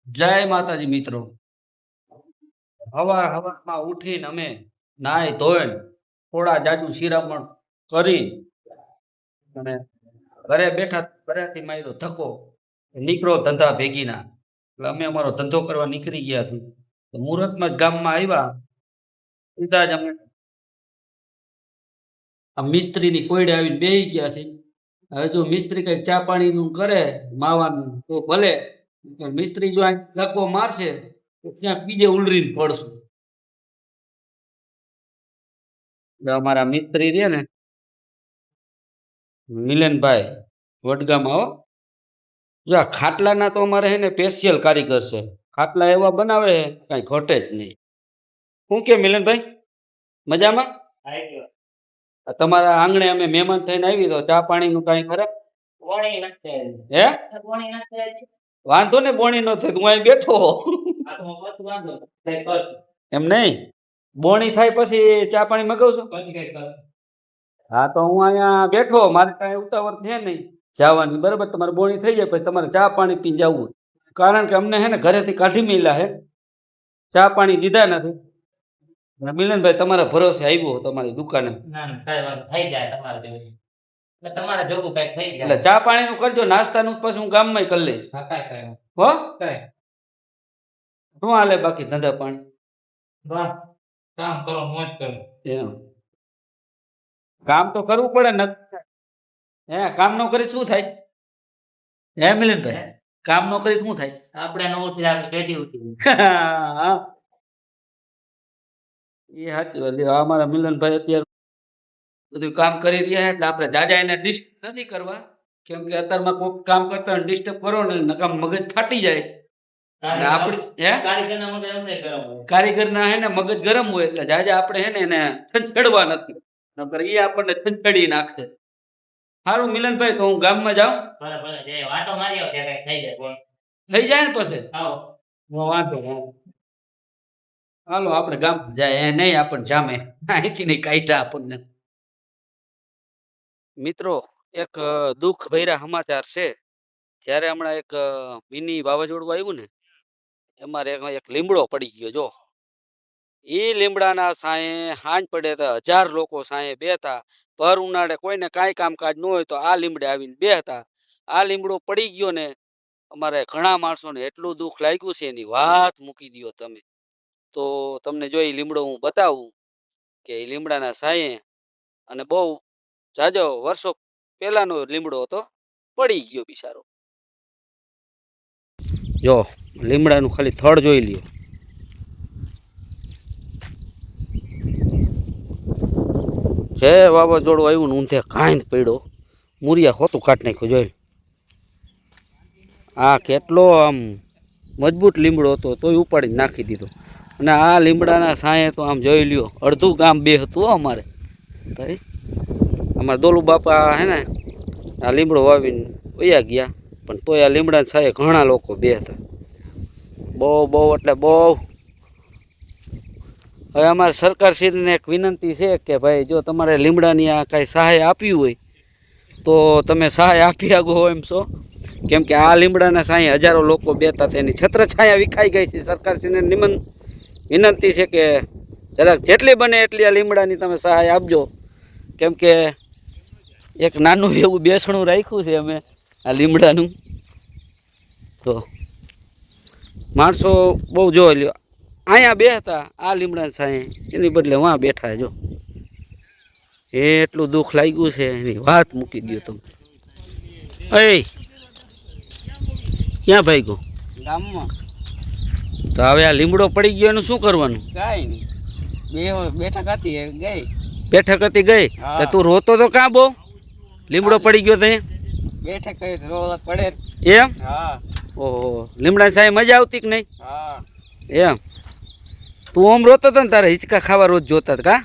જય માતાજી મિત્રો. હવારમાં ઉઠીને અમે નાઈ ધોઈને થોડા જાજુ શિરામણ કરી અને ઘરે બેઠા ઘરેથી માર્યો ધક્કો નીકળો ધંધા ભેગીના. એટલે અમે અમારો ધંધો કરવા નીકળી ગયા છીએ. તો મુહૂર્તમાં જ ગામમાં આવ્યા સીધા જ અમે આ મિસ્ત્રીની કોયડે આવીને બેસી ગયા છે. હવે જો મિસ્ત્રી કઈક ચા પાણીનું કરે માવાનું તો ભલે, મિસ્ત્રી જો આ ધક્કો મારશે તો ક્યાંક બીજે ઉલરીને પડશું. એટલે અમારા મિસ્ત્રી રે ને મિલનભાઈ વડગામાં હો. જો આ ખાટલાના તો અમારે હે ને સ્પેશિયલ કારીગર છે. ખાટલા એવા બનાવે છે કાંઈ ઘટે જ નહીં. શું કે મિલનભાઈ મજામાં? તમારા આંગણે અમે મહેમાન થઈને આવી તો ચા પાણીનું કાંઈ ખરાબ હે? વાંધો ને બોણી નો થાય હું અહીં બેઠો. એમ નહીં, બોણી થાય પછી ચા પાણી મગાવશો? હા તો હું અહીંયા બેઠો, મારે કાંઈ ઉતાવળ છે નહીં જવાની, બરાબર? તમારે બોણી થઈ જાય પછી તમારે ચા પાણી પીને જવું. કારણ કે અમને હે ને ઘરેથી કાઢી મેલ્યા હે, ચા પાણી દીધા નથી. મિલનભાઈ તમારા ભરોસે આવ્યો તમારી દુકાને, એટલે ચા પાણી નું કરજો, નાસ્તાનું પછી હું ગામમાં કરી લઈશ. હો શું હાલે બાકી ધંધા પાણી? કામ કરો, મોજ કરો. એમ કામ તો કરવું પડે ને. હે કામ નો કરી શું થાય? હે મિલનભાઈ કામ નો કરી શું થાય? આપણે નો ઉઠી આપણે પેટી ઉઠી. એ સાચી વાત. અમારા મિલનભાઈ અત્યારે બધું કામ કરી રહ્યા એટલે આપણે જાજા એને ડિસ્ટર્બ નથી કરવા, કેમ કે અત્યારમાં કોઈ કામ કરતા ડિસ્ટર્બ કરો ને નકામ મગજ ફાટી જાય. અને આપણી હે કારીગરના હે ને મગજ ગરમ હોય એટલે જાજા આપણે હે ને એને છંછેડવા નથી, નકર એ આપણને છંછેડી નાખશે. સારું મિલનભાઈ તો હું ગામમાં જાઉં. થઈ જાય ને પછી વાંધો હાલો આપણે ગામ જાય. એ નહીં આપણને જામે અહીંથી નહીં કાઢ્યા આપણને. મિત્રો એક દુઃખ ભર્યા સમાચાર છે. જ્યારે હમણાં એક મિની વાવાઝોડું આવ્યું ને અમારે એક લીમડો પડી ગયો. જો એ લીમડાના સાંયે હાંજ પડે તો 1000 લોકો સાંયે બેહતા. ભર ઉનાળે કોઈને કાંઈ કામકાજ ન હોય તો આ લીમડે આવીને બેહતા. આ લીમડો પડી ગયો ને અમારે ઘણા માણસોને એટલું દુઃખ લાગ્યું છે એની વાત મૂકી દો તમે. તો તમને જો એ લીમડો હું બતાવું કે એ લીમડાના સાંયે, અને બહુ જાજો વર્ષો પહેલાનો લીમડો હતો, પડી ગયો બિચારો. જો લીમડાનું ખાલી થડ જોઈ લ્યો. જે વાવાઝોડું આવ્યું ને ઊંધે કાંઈ પડ્યો, મૂરિયા હોતું કાઢી નાખ્યું. જોઈ આ કેટલો આમ મજબૂત લીમડો હતો તોય ઉપાડીને નાખી દીધો. અને આ લીમડાના સાંયે તો આમ જોઈ લ્યો અડધું ગામ બે હતું અમારે. અમારા દોલુ બાપા હે ને આ લીમડો વાવીને વયા ગયા, પણ તોય આ લીમડાના સાંયે ઘણા લોકો બે હતા. બહુ એટલે બહુ. હવે અમારે સરકારશ્રીને એક વિનંતી છે કે ભાઈ જો તમારે લીમડાની આ કાંઈ સહાય આપવી હોય તો તમે સહાય આપી આગો એમ છો. કેમ કે આ લીમડાના સાંયે 1000 લોકો બેતા તેની છત્રછાયા વિખાઈ ગઈ છે. સરકારશ્રીને વિનંતી છે કે જરાક જેટલી બને એટલી આ લીમડાની તમે સહાય આપજો. કેમ કે એક નાનું એવું બેસણું રાખ્યું છે અમે આ લીમડાનું. તો માણસો બહુ જોઈ લ્યો અહીંયા બેહતા આ લીમડાના સાંયે, એની બદલે વાં બેઠા. જો એટલું દુઃખ લાગ્યું છે એની વાત મૂકી દો તમે. એ ક્યાં ભાઈ ગયો? ગામમાં. તો હવે આ લીમડો પડી ગયો એનું શું કરવાનું? કાંઈ નહીં, બેઠક હતી ગઈ. બેઠક હતી ગઈ તો તું રોતો તો કાં બહુ? લીમડો પડી ગયો તો બેઠક કરી તો રોવા પડે એમ? હા. ઓહો, લીમડા સાહેબ મજા આવતી કે નહીં? હા. એમ તું આમ રોતો હતો ને તારે હિંચકા ખાવા રોજ જોતા કા?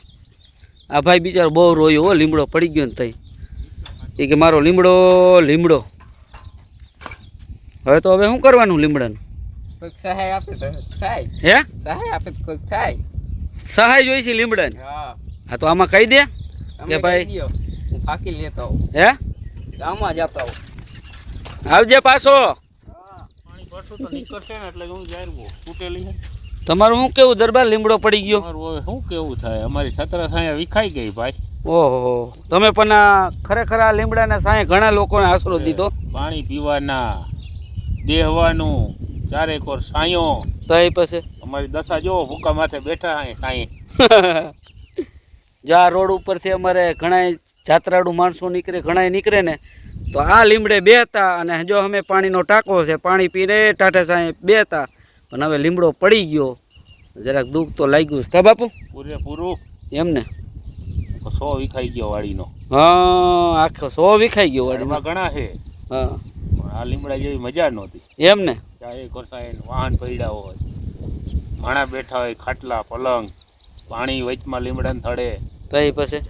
આ ભાઈ બિચારો બહુ રોયો હો, લીમડો પડી ગયો ને તઈ. એ કે મારો લીમડો. હવે તો હવે શું કરવાનું લીમડાનું? કોઈક સહાય આપે તો થાય. હે સહાય આપે તો કોઈક થાય. સહાય જોઈ છે લીમડાની? હા. હા તો આમાં કહી દે કે ભાઈ હું ફાકી લેતો આવું. હે ગામમાં જતો આવું. આવજે પાછો. પાછું તો નીકળશે ને એટલે હું જારવો તૂટેલી છે. તમારું શું કેવું દરબાર લીમડો પડી ગયો? અમારું હવે શું કેવું થાય, અમારી છત્રસ અહીંયા વિખાઈ ગઈ ભાઈ. ઓહો, તમે પણ ખરેખર આ લીમડાના સાંયે ઘણા લોકોને આશરો દીધો. પાણી પીવાના, બેહવાનું, ચારે કોર સાયો. તો એ પછી અમારી દશા જો ભૂકા માથે બેઠા અહીં સાંયે. જો આ રોડ ઉપરથી અમારે ઘણા જાત્રાળુ માણસો નીકળે, ઘણા નીકળે ને તો આ લીમડે બેહતા, અને જો અમે પાણીનો ટાંકો છે, પાણી પીને ટાઢે સાંયે બેહતા, પણ હવે લીમડો પડી ગયો, જરાક દુઃખ તો લાગ્યું છે. કા બાપુ? પૂરેપૂરું એમ ને? 100 વિખાઈ ગયો વાડીનો. હા, આખો 100 વિખાઈ ગયો વાડીમાં વાડીમાં. ઘણા છે, હા, પણ આ લીમડા જેવી મજા નહોતી. એમ ને? ચારે કોર સાંયે વાહન પડ્યા હોય, માણા બેઠા હોય, ખાટલા પલંગ, પાણી વચમાં લીમડાને થડે, તો એ પછી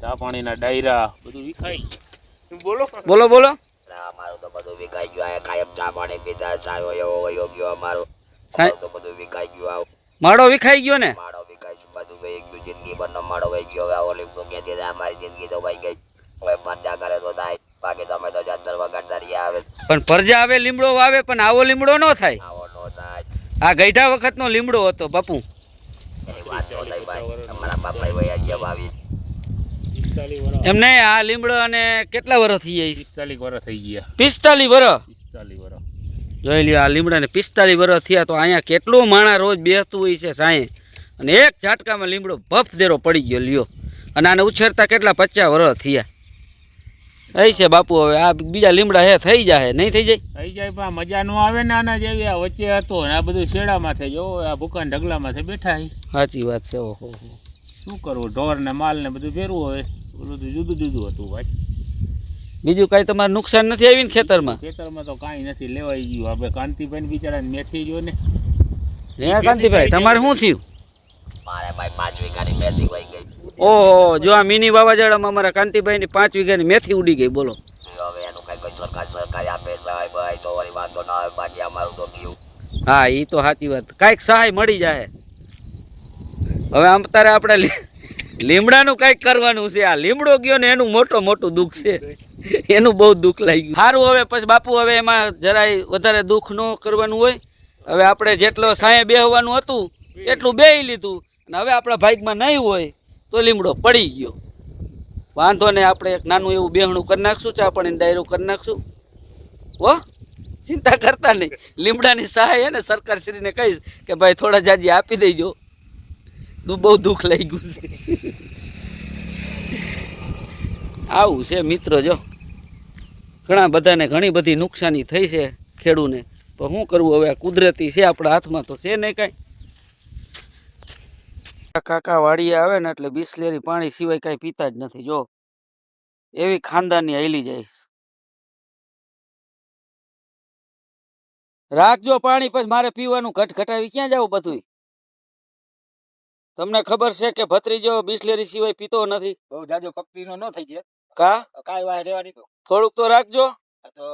ચા પાણીના ડાયરા, બધું વિખાઈ ગયું. બોલો બોલો બોલો. અમારું તો બધું વિકાઈ ગયું. આ કાયમ ચા પાણી પીતા ચાયો એવો વયો ગયો અમારો. સાહેબ. અમારું તો બધું વિકાઈ ગયું. આ માળો વિખાઈ ગયો ને? માળો વિકાઈ ગયું, બધું વહી ગયું. જિંદગી ભરનો માળો વહી ગયો. હવે ઓલી તો કહેતી હતી અમારી જિંદગી તો વહી ગઈ. હવે મજા કરે તો થાય, બાકી તમે તો જાતર વગાડતા રહ્યા. આવે પણ પરજા આવે લીમડો વાવે, પણ આવો લીમડો ન થાય. આવો નો થાય. આ ગઈઢા વખતનો લીમડો હતો બાપુ. એની વાત નો થાય ભાઈ. અમારા બાપા વયા ગયા આવી. 45 વર્ષ. એમ નહીં, આ લીમડો અને કેટલા વર્ષ થઈ જાય? 45 વર્ષ થઈ ગયા. 45 વર્ષ. 45 વર્ષ. જોઈ લ્યો, આ લીમડાને 45 વર્ષ થયા, તો અહીંયા કેટલું માણા રોજ બેસતું હોય છે સાંયે, અને એક ઝાટકામાં લીમડો ભફ દેરો પડી ગયો લ્યો. અને આને ઉછેરતા કેટલા 50 વર્ષ થયા. એ છે બાપુ, હવે આ બીજા લીમડા હે થઈ જાય, નહીં થઈ જાય? થઈ જાય પણ મજા નો આવે ને આના જેવી. આ વચ્ચે હતો ને આ બધું શેડામાંથી જો આ ભૂકાન ઢગલામાંથી બેઠા છે. સાચી વાત છે. ઓહો, શું કરવું, ઢોર ને માલ ને બધું ફેરવું હોય. બધું જુદું જુદું હતું ભાઈ. બીજું કાંઈ તમારે નુકસાન નથી આવ્યું ને ખેતરમાં? ખેતરમાં તો કાંઈ નથી, લેવાઈ ગયું. આપણે કાંતિભાઈ બિચારા મેથી જો ને. હે કાંતિભાઈ, તમારે શું થયું? મારે ભાઈ 5 વીઘાની મેથી વહી ગઈ. ઓહો, જો આ મિની વાવાઝોડામાં અમારા કાંતિભાઈની 5 વીઘાની મેથી ઉડી ગઈ. બોલો. હવે એનું કઈ કોઈ સરકાર આપે સાહેબ ભાઈ તો વળી વાંધો ના આવે. બાકી અમારું તો થયું. હા, એ તો સાચી વાત. કાંઈક સહાય મળી જાય. હવે આમ તારે આપણે લીમડાનું કાંઈક કરવાનું છે. આ લીમડો ગયો ને એનું મોટું દુઃખ છે. એનું બહુ દુઃખ લાગ્યું. સારું, હવે પછી બાપુ હવે એમાં જરાય વધારે દુઃખ ન કરવાનું હોય. હવે આપણે જેટલો સાંયે બેહવાનું હતું એટલું બેહી લીધું, અને હવે આપણા ભાગમાં નહીં હોય તો લીમડો પડી ગયો. વાંધો ને, આપણે એક નાનું એવું બેહણું કરી નાખશું, ચા પાણીની ડાયરો કરી નાખશું. હો, ચિંતા કરતા નહીં. લીમડાની સહાય હે ને સરકારશ્રીને કહીશ કે ભાઈ થોડા જાજી આપી દેજો. બહુ દુઃખ લાગ્યું છે. આવું છે મિત્રો. જો ઘણા બધાને ઘણી બધી નુકસાની થઈ છે ખેડૂને, તો શું કરવું હવે? આ કુદરતી છે, આપણા હાથમાં તો છે નહીં કાંઈ. કાકા વાડીએ આવે ને એટલે બિસ્લેરી પાણી સિવાય કાંઈ પીતા જ નથી. જો એવી ખાનદાની હાલી જાય. રાખજો પાણી, પછી મારે પીવાનું ઘટાવી ક્યાં જવું બધું. તમને ખબર છે કે ભત્રીજો બિસ્લેરી સિવાય પીતો નથી. બહુ જાજો પકડીનો ન થઈ જાય. કા કાંઈ વાર રહેવાની તો થોડુંક તો રાખજો. તો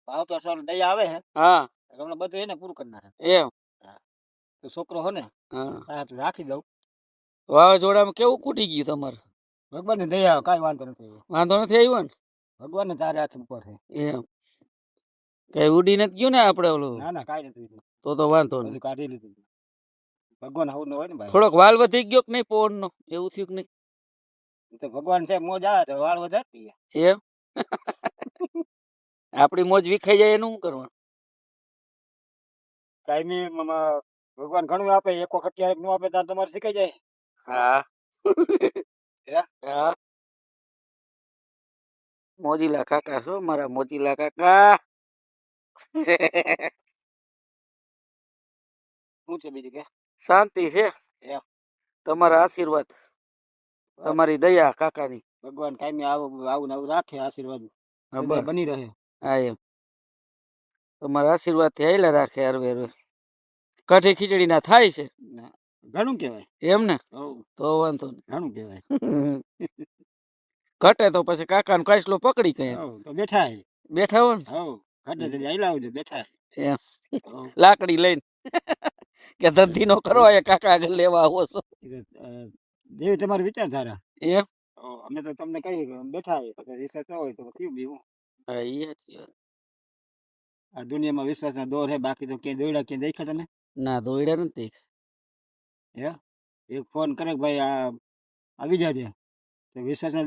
ભાવ તો સર દયા આવે હે હા, હમણાં બધું એને પૂરું કરી નાખે. એમ. તો છોકરો હો ને હા, આ તો રાખી દઉં. વાવાઝોડામાં કેવું કૂટી ગયું તમારે? ભગવાનની દયા આવે, કાંઈ વાંધો નથી. વાંધો નથી આવ્યો ને? ભગવાનને તારે હાથ ઉપર છે. એમ કઈ ઉડી નથી ગયું ને આપણે ઓલું? ના ના કાંઈ નથી. તો વાંધો નહીં. બધું કાઢી લીધું. ભગવાન આવું ન હોય ને ભાઈ. થોડોક વાલ વધી ગયો કે નહીં પવનનો? એવું થયું કે નહીં? તો ભગવાન છે, મોજ આવે તો વાળ વધારતી જાય. એમ. આપણી મોજ વિખાઈ જાય એનું શું કરવાનું? કાયમી ભગવાન ઘણું આપે, એક વખત ક્યારેક ન આપે ત્યારે તમારે શીખાઈ જાય. હા. હે? હા, મોજીલા કાકા છો મારા, મોજીલા કાકા. શું છે બીજું કે? શાંતિ છે. એમ. તમારા આશીર્વાદ, તમારી દયા કાકાની. ભગવાન કાયમી આવું આવું ને આવું રાખે, આશીર્વાદ હા, સદાય બસ. બની રહે. હા, એમ. તમારા આશીર્વાદ થી હાલ્યા રાખે હરવે હરવે. કઢી ખીચડી ના થાય છે ઘણું કહેવાય. એમ ને? હવ તો વાંધો નહીં. ઘણું કહેવાય. ઘટે તો પછી કાકાનો કાચલો પકડી કઈ હવ તો બેઠા હે. બેઠા હો ને. હવ ઘટે તો આયલા આવજો, બેઠા હે. એમ. હવ. લાકડી લઈને કે ધંધી નો કરો એ કાકા આગળ લેવા આવો છો. દેવી તમારી વિચારધારા. એમ. અમે તો તમને કહીએ કે બેઠા હે, પછી રિસર્ચ ન હોય તો કયું બીવું. હા, એ સાચી વાત. આ દુનિયામાં વિશ્વાસના દોર હે, બાકી તો ક્યાંય દોડ્યા ક્યાંય દેખ્યા તને? ના દોડ્યા નથી. હે એક ફોન કરે કે ભાઈ આ આવી જાજે, તો વિશ્વાસના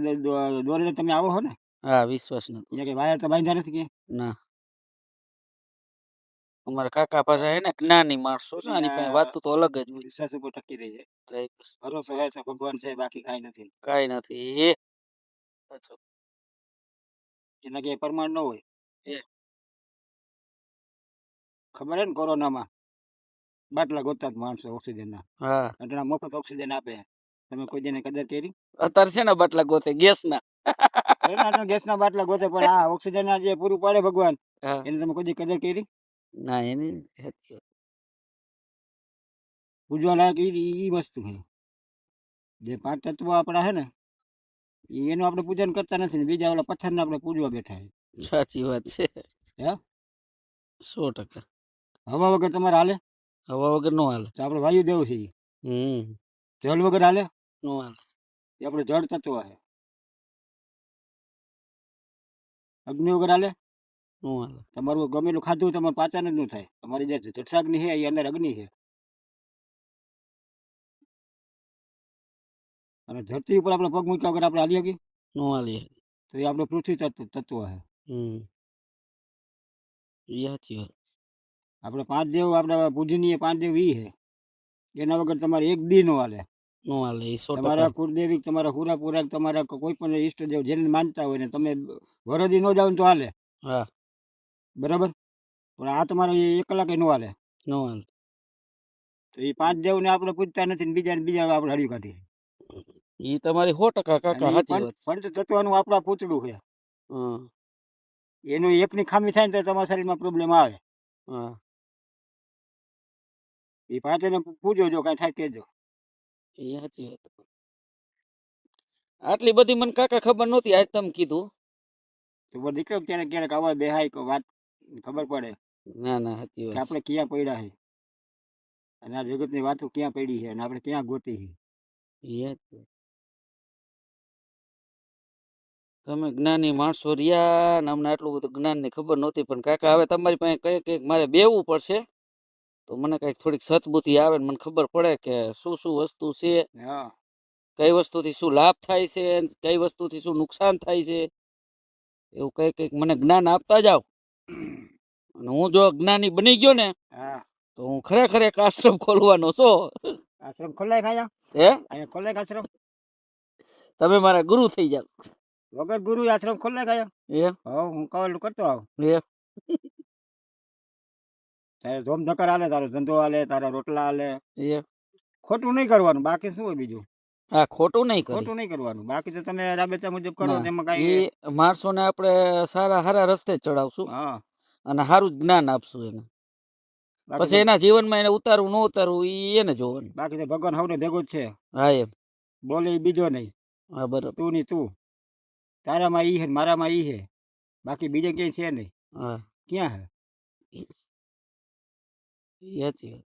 દોરે તમે આવો છો ને? હા વિશ્વાસ નથી. અહીંયા કે વાયર તો બાંધ્યા નથી ક્યાંય? ના અમારા કાકા પાસે હે ને જ્ઞાની માણસો છે, આની પાસે વાત તો અલગ જ હોય. વિશ્વાસ ઉપર ટકી રહી જાય. કઈ ભરોસો હોય તો ભગવાન છે, બાકી કાંઈ નથી. કાંઈ નથી. એ અચ્છા. એના ક્યાંય પ્રમાણ ન હોય. એ. ખબર હે ને કોરોનામાં બાટલા ગોતતા હતા માણસો ઓક્સિજનના, હા ઘણા મફત ઓક્સિજન આપે. તમે કોઈ જેને કદર કરી? અત્યારે છે ને બાટલા ગોતે ગેસના. ગેસના બાટલા ગોતે, પણ આ ઓક્સિજનના જે પૂરું પાડે ભગવાન, હા. એને તમે કોઈ દી કદર કરી? ના એની નથી. પૂજવા લાયક ઈ વસ્તુ છે. જે 5 તત્વો આપણા હે ને, એનું આપણે પૂજન કરતા નથી ને બીજા ઓલા પથ્થરને આપણે પૂજવા બેઠા છે. સાચી વાત છે. હે 100%. હવા વગર તમારે હાલે? હવા વગર નો હાલે. તો આપણે વાયુદેવ છીએ. જળ વગર હાલે? નો હાલે. એ આપણે જળ તત્વ છે. અગ્નિ વગર હાલે? નો હાલે. તમારું ગમેલું ખાધું તમારું પાચન જ ન થાય. તમારી જે જઠરાગ્નિ છે એ અંદર અગ્નિ છે. અને ધરતી ઉપર આપણે પગ મૂક્યા વગર આપણે હાલી શકીએ? નો હાલે. તો એ આપણે પૃથ્વી તત્વ છે. એ સાચી વાત. આપણે 5 દેવ, આપણે પૂજનીય 5 દેવ ઈ છે. એના વગર તમારે એક દી નો હાલે. નો હાલે. એ 100%. તમારા કુળદેવી, તમારા હુરાપુરા, તમારા કોઈ પણ ઈષ્ટદેવ જેને માનતા હોય ને તમે વરદી ન જાવ ને તો હાલે. હા બરાબર, પણ આ તમારે 1 કલાકે નો હાલે. નો હાલે. તો એ 5 દેવને આપણે પૂજતા નથી ને બીજા આપણે હળી કાઢીએ. એ તમારી 100% કાકા સાચી વાત. પંચ તત્વનું આપણા પૂતળું છે. હા એનું એકની ખામી થાય ને તો તમારા શરીરમાં પ્રોબ્લેમ આવે. હા એ 5 પૂજો, જો કાંઈ થાય તેજો. એ સાચી વાત. આટલી બધી મને કાકા ખબર નહોતી, આજ તમે કીધું. તો દીકરો ક્યારેક ક્યારેક આવા બેહાય વાત ખબર પડે ના ના સાચી કે વાત. આપણે ક્યાં પડ્યા છે અને આ જગતની વાતો ક્યાં પડી છે અને આપણે ક્યાં ગોતી છે. તમે જ્ઞાની માણસો રહ્યા ને અમને આટલું બધું જ્ઞાન ની ખબર નહોતી, પણ કાકા હવે તમારી પાસે કઈક મારે બેવું પડશે તો મને કઈક થોડીક સતબુદ્ધિ આવે ને મને ખબર પડે કે શું શું વસ્તુ છે, હા, કઈ વસ્તુથી શું લાભ થાય છે, કઈ વસ્તુથી શું નુકસાન થાય છે, એવું કઈક મને જ્ઞાન આપતા જાવ. અને હું જો જ્ઞાની બની ગયો ને હા, તો હું ખરેખર એક આશ્રમ ખોલવાનો છો. આશ્રમ ખોલાય ખાયા? હે અહીંયા ખોલાય આશ્રમ? તમે મારા ગુરુ થઈ જાવ. વગર ગુરુ આશ્રમ ખોલાય ખાયા? એ હા, હું કવલ કરતો આવ. એ તારે ધોમ ધક્કર હાલે, તારો ધંધો હાલે, તારા રોટલા હાલે. એ ખોટું નહીં કરવાનું, બાકી શું હોય બીજું? હા ખોટું નહીં કરી. ખોટું નહીં કરવાનું, બાકી તો તમે રાબેતા મુજબ કરો ના, તેમાં કાંઈ. એ માણસોને આપણે સારા રસ્તે જ ચડાવશું હા, અને સારું જ જ્ઞાન આપશું એને. બાકી પછી એના જીવનમાં એને ઉતારવું ન ઉતારવું ઈ એને જોવાનું. બાકી તો ભગવાન સૌને ભેગો જ છે. હા એમ. બોલે ઈ બીજો નહીં. હા બરાબર. તું નહીં તું, તારામાં ઈ છે ને મારામાં ઈ છે, બાકી બીજે ક્યાંય છે નહીં. હા ક્યાં છે? ઈ સાચી વાત.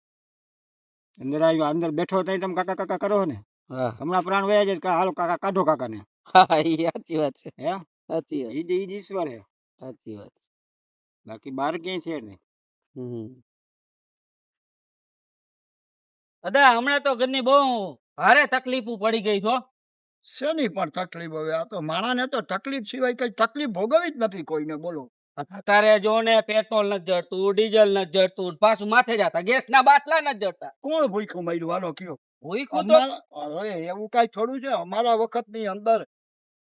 અંદર આવ્યો, અંદર બેઠો થાય તમે કાકા કાકા કરો ને, હા હમણાં પ્રાણ વયા જાય, હાલો કાકા કાઢો કાકાને. હા ઈ સાચી વાત છે. હે, સાચી વાત. ઈ જ ઈશ્વર છે, સાચી વાત. બાકી બહાર ક્યાંય છે નહીં. અદા હમણાં તો ઘરની બહુ ભારે તકલીફો પડી ગઈ છો. શેની પણ તકલીફ હવે? આ તો માણાને તો તકલીફ સિવાય કઈ તકલીફ ભોગવવી જ નથી કોઈને. બોલો, અત્યારે જો ને પેટ્રોલ નથી જડતું, ડીઝલ નથી જડતું, પાછું માથે જતા ગેસ ના બાટલા નથી જડતા. કોણ ભૂખ્યું મળ્યું? હાલો કયો. ભૂખ્યું તો હવે એવું કઈ થોડું છે? અમારા વખતની અંદર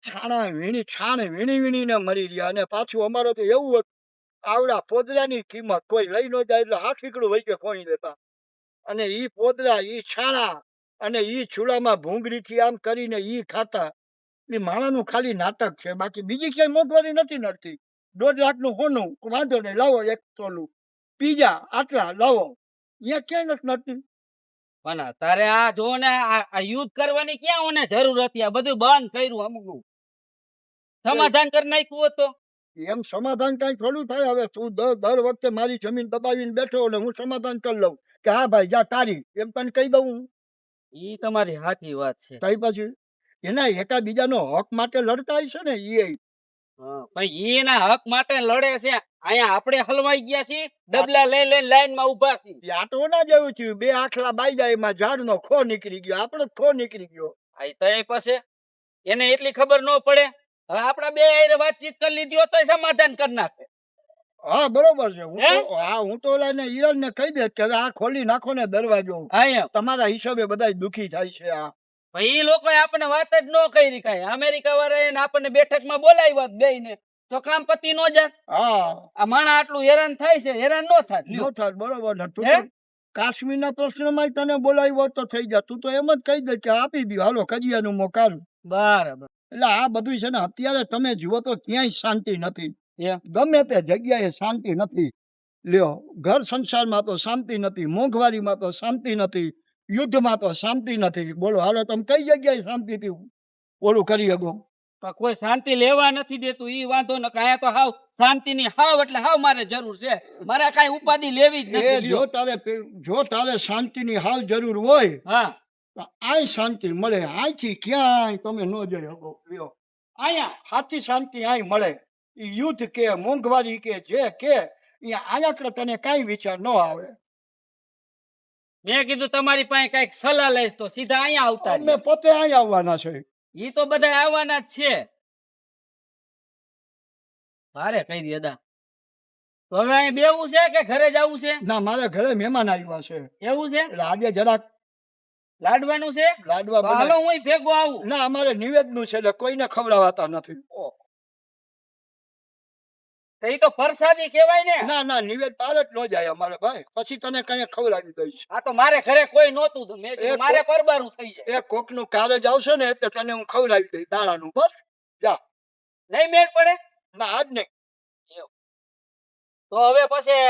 છાણ વીણીને મરી રહ્યા, અને પાછું અમારે તો એવું હતું, આવડા પોદરાની કિંમત કોઈ લઈ ન જાય એટલે 8 વીકડું વૈકે ખોઈ લેતા, અને ઈ પોદરા, ઈ છાણા અને ઈ ચૂલામાં ભૂંગળીથી આમ કરીને ઈ ખાતા. એ માણાનું ખાલી નાટક છે, બાકી બીજી ક્યાંય મોંઘવારી નથી નડતી. 1.5 લાખનું સોનું, વાંધો નહીં, લાવો 1 તોલું. પીઝા આટલા લાવો, અહીંયા ક્યાંય નથી નડતી. પણ તારે આ જો ને આ યુદ્ધ કરવાની ક્યાં ઓને જરૂર હતી? આ બધું બંધ કર્યું અમુક. સમાધાન કરી નાખ્યું હોત તો. એમ સમાધાન કઈ થોડું થાય? હવે તું દર વખતે મારી જમીન દબાવીને બેઠો અને હું સમાધાન કરી લઉં કે હા ભાઈ જા તારી, એમ તને કહી દઉં. ઈ તમારી સાચી વાત છે. તઈ પછી એના એકાબીજાનો હક માટે લડતા હશે ને એ. ભાઈ એના હક માટે લડે છે. અહીંયા આપણે હલવાઈ ગયા છીએ, ડબલા લઈ લઈને લાઈન માં ઉભા છીએ. એ આટો ના જેવું થયું, બે આખલા બાઈ જાય એમાં ઝાડનો ખો નીકળી ગયો, આપણો જ ખો નીકળી ગયો. આ તય પાસે એને એટલી ખબર ન પડે. હવે આપડા બે હારે વાતચીત કરી લીધી હોત તો સમાધાન કરી નાખે. હા બરોબર છે. હે? હું તો ઓલા ને ઈરલ ને કહી દે કે હવે આ ખોલી નાખો ને દરવાજો. હા એમ. તમારા હિસાબે બધા દુખી થાય છે. આ ભાઈ ઈ લોકોએ આપણને વાત જ ન કરી કાંઈ. અમેરિકા વાળાએ આપણને બેઠકમાં બોલાવ્યા બેયને તો કામ પતી ન જાત. હા આ માણા આટલું હેરાન થાય છે, હેરાન ન થાય. નો થાય, બરોબર ને. તું હે? તો કાશ્મીરના પ્રશ્નમાં તને બોલાવ્યો તો થઈ જાય. તું તો એમ જ કહી દે કે આપી દો, હાલો કજિયાનું મોકાલું. બરાબર. એટલે આ બધું છે ને અત્યારે તમે જુઓ તો ક્યાંય શાંતિ નથી. એમ. ગમે તે જગ્યાએ શાંતિ નથી. લ્યો, ઘર સંસારમાં તો શાંતિ નથી, મોંઘવારીમાં તો શાંતિ નથી, યુદ્ધમાં તો શાંતિ નથી. બોલો હાલો તમે કઈ જગ્યાએ શાંતિથી ઓલું કરી શકો? પણ કોઈ શાંતિ લેવા નથી દેતું, ઈ વાંધો ન. અહીંયા તો હાવ શાંતિની હાવ એટલે હાવ મારે જરૂર છે. મારે કાંઈ ઉપાધિ લેવી જ એ નથી. લ્યો. જો તારે શાંતિની હાલ જરૂર હોય હા તો આય શાંતિ મળે. આયથી ક્યાંય તમે ન જઈ શકો. લ્યો, અહીંયા સાચી શાંતિ આય મળે. ઈ યુદ્ધ કે મોંઘવારી કે જે કે આયા કરે તને કાંઈ વિચાર ન આવે. મેં કીધું તમારી પાસે કઈક સલાહ લઈશ તો સીધા અહીંયા આવતા અમે પોતે અહીં આવવાના છે. ઈ તો બધા આવવાના જ છે. મારે કઈ દી અદા. તો હવે અહીં બેવું છે કે ઘરે જવું છે? ના, મારા ઘરે મહેમાન આવ્યા છે એવું છે? એટલે આજે જરાક લાડવાનું છે? લાડવા તો હાલો બનાવી. હું ભેગો આવું. ના, અમારે નિવેદનું છે એટલે કોઈને ખવડાવતા નથી. તો ઈ તો પ્રસાદી કહેવાય ને. ના ના, નિવેદ પાર જ ન જાય અમારે ભાઈ. પછી તને કઈ ખવડાવી દઈશ. આ તો મારે ઘરે કોઈ નહોતું તો મેં કીધું એ મારે પરબારું થઈ જાય. એ કોકનું કારેજ આવશે ને એટલે તને હું ખવડાવી દઈશ દાણાનું. બસ નહીં મેળ પડે ના, આજ નહીં. તો હવે પછી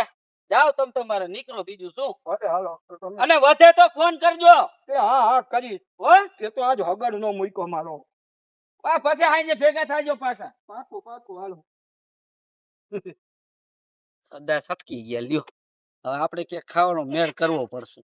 જાઓ તમે તમારે નીકળો, બીજું શું. હવે હાલો તો તમે. અને વધે તો ફોન કરજો. એ હા હા કરીશ. હો એ તો આજ હગડ નો મૂક્યો મારો. પછી આઈને ભેગા થાજો પાછા. પાકું પાકું હાલો. સદા સટકી ગયા. લ્યો, હવે આપણે ક્યાંક ખાવાનો મેળ કરવો પડશે.